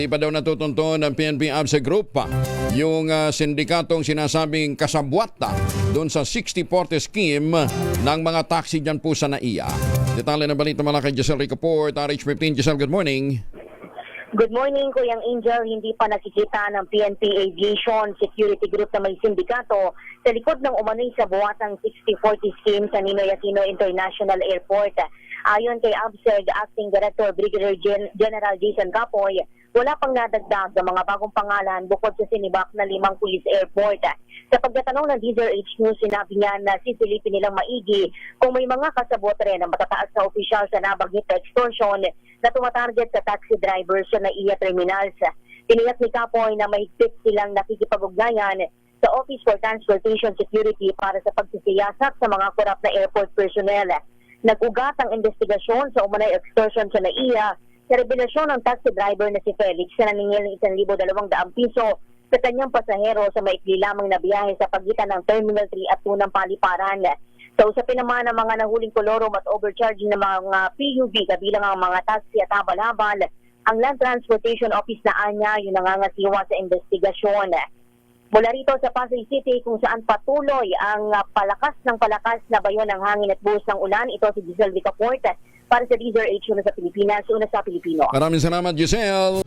Hindi pa daw natutunto ng PNP ABSE Group yung sindikatong sinasabing kasabwat doon sa 60-40 scheme ng mga taxi dyan po sa NAIA. Detalye ng balita mula kay Giselle Ricaport, RH15. Giselle, good morning. Good morning, Kuyang Angel. Hindi pa nakikita ng PNP Aviation Security Group na may sindikato sa likod ng umano'y sa buwatang 60-40 scheme sa Ninoy Aquino International Airport. Ayon kay ABSEG Acting Director Brigadier General Jason Capoy, wala pang nadagdag ng mga bagong pangalan bukod sa sinibak na 5 police airport. Sa pagtatanong ng DZRH News, sinabi niya na sisilipin nilang maigi kung may mga kasabot rin na matataas na opisyal sa nabanggit na extortion na tumatarget sa taxi drivers sa NAIA terminals. Tiniyak ni Capoy na mahigpit silang nakikipag-ugnayan sa Office for Transportation Security para sa pagsisiyasak sa mga korap na airport personnel. Nag-ugat ang investigasyon sa umanay extortion sa NAIA sa revelasyon ng taxi driver na si Felix na naningil ng 1,200 piso sa kanyang pasahero sa maikli lamang na biyahe sa pagitan ng Terminal 3 at 2 ng Paliparan. Sa usapin naman ng mga nahuling kolorom at overcharging ng mga PUV kabilang ang mga taxi at habal-habal, ang Land Transportation Office na anya yung nangangasiwa sa investigasyon. Mula rito sa Pasay City kung saan patuloy ang palakas na bayo ng hangin at buhos ng ulan, ito si Giselle Ricaport para sa DZRH una sa Pilipinas, una sa Pilipino. Maraming salamat, Giselle.